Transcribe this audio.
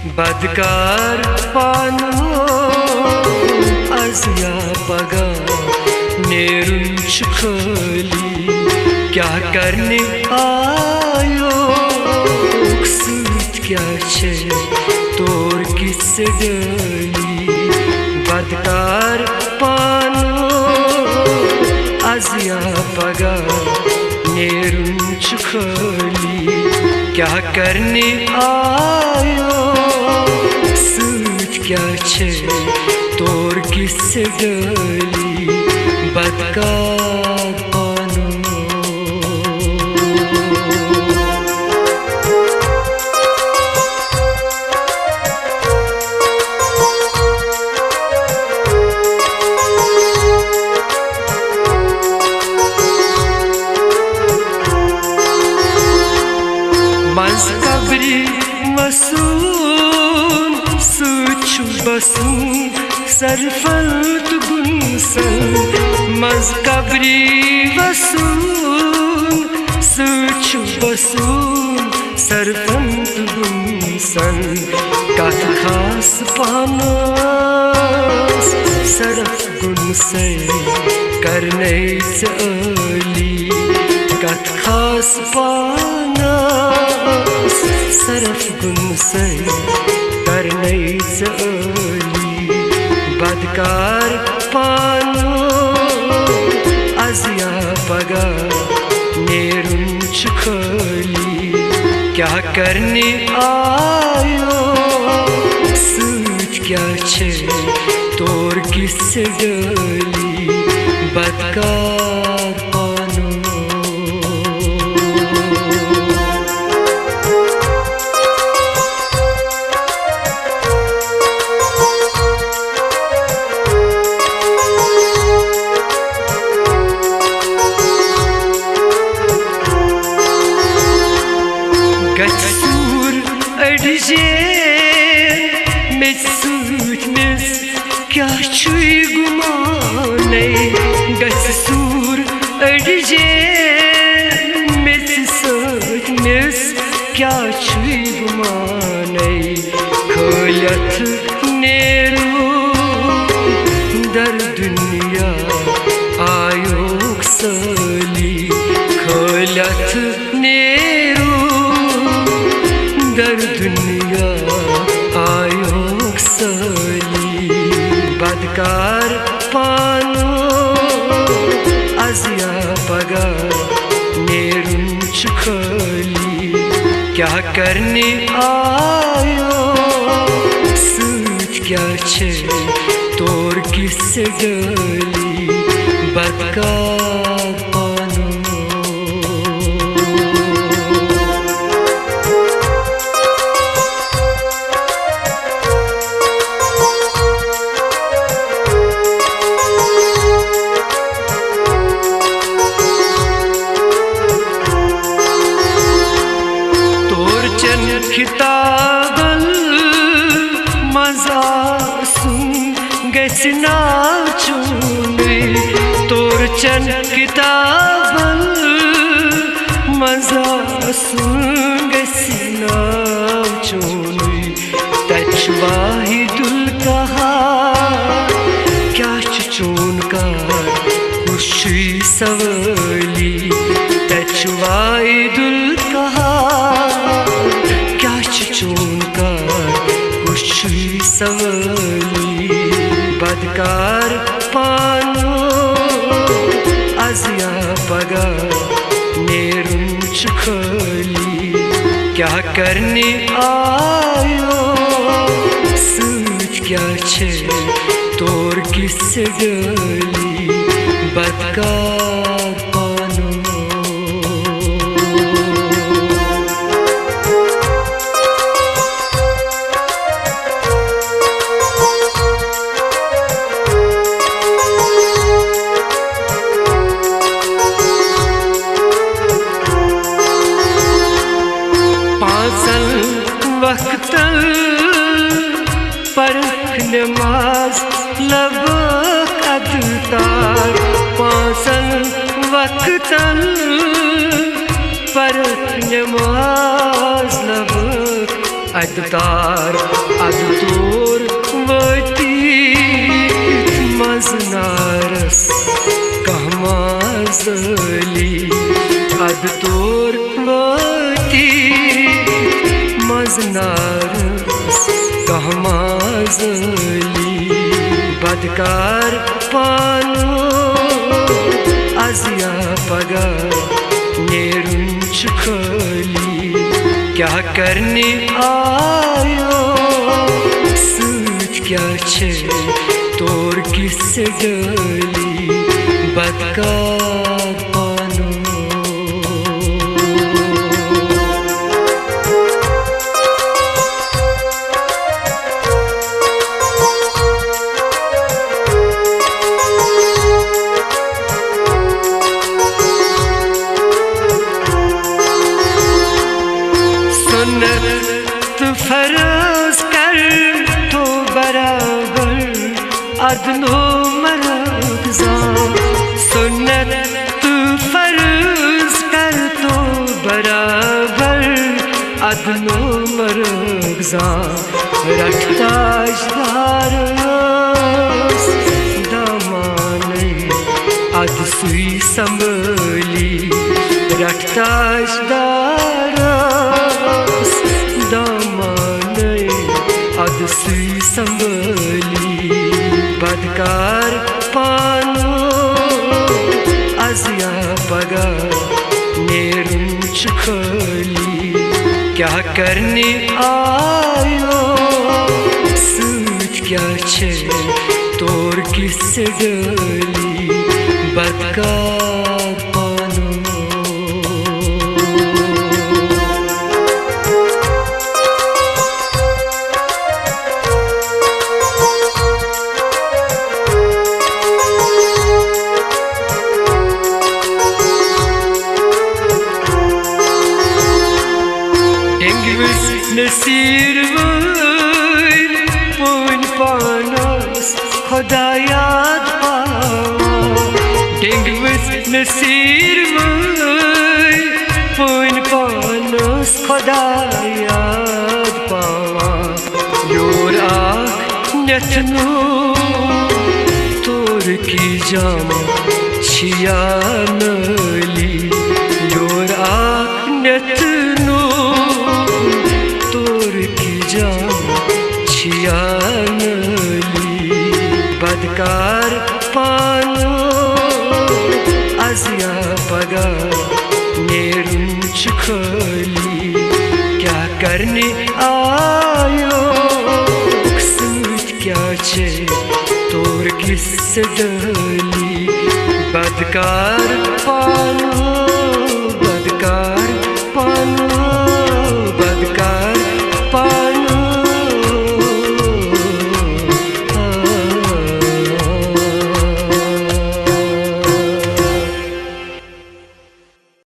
बदकार पानो अजिया पगा नेरुंच खली क्या करने आयो क्या छे तोर किस डली बदकार पानो अजिया पगा नेरुंच खली क्या करने आयो क्या छे तोर किस डली बदकार पानो मज कबरी मसून सुचु बसून सरफंत गुनसन मज कबरी वसून सुचु बसून सरफंत गुनसन कत खास पानास सरफ गुनसे करने से अली कत खास पानास सरफ गुनसे करने से अली बदकार पानो अजिया पगा नेरुंच खली क्या करने आयो सूझ क्या छे तोर किस डली बदकार पानो गसूर अड़जे में सूझ में क्या छुई गुमाने गसूर अड़जे में सूझ में क्या छुई गुमाने खोलत नेरू दर दुनिया आयो सली खोलत नेरू दर दुनिया आयो सली बदकार पानो अजिया पगा नेरुंच खली क्या करने आयो सूझ क्या छे तोर किस डली बदकार पानो किताबल मजा सुन गसना चुने तोर चन किताबल मजा सुन गसना चुने तछवाही दुल कहा क्या चुन कर खुशी सवली तछवाही दुल कहा चून कर खुशी सवली बदकार पानो अजिया पगा नेरुंच खली क्या करने आयो सूझ क्या छे तोर किस डली बदकार पानो वक्तन परख नमाज लब कदतार पासन वक्तन परख नमाज लब अदतार अद तोर वती मजनारस कहमाजली अद तोर वती मजनारस कहमाजली बदकार पानो अजिया पगा नेरुंच खली क्या करने आयो सूझ क्या छे तोर किससे डली बदकार पानो तू फरोज कर तो बराबर अदनो मरगज़ा सुन्नत तू फरोज कर तो बराबर अदनो मरगज़ा रखताजदारस दामाने अद सुई संभली रखताजदारस दामाने अद सुई संभली बदकार पानो अजिया पगा नेरुंच खली क्या करने आयो सूझ क्या छे तोर किससे डली बदकार पानो नसीर वैर पुन पानस खुदा याद पावा डेंगविस नसीर वैर पुन पानस खुदा याद पावा योर आँख नथनो तोर की जाम छिया नली योर आँख नथनो छियानली बदकार पानो अजिया पगा नेरुंच खली क्या करने आयो सूझ क्या छे तोर किससे डली बदकार पानो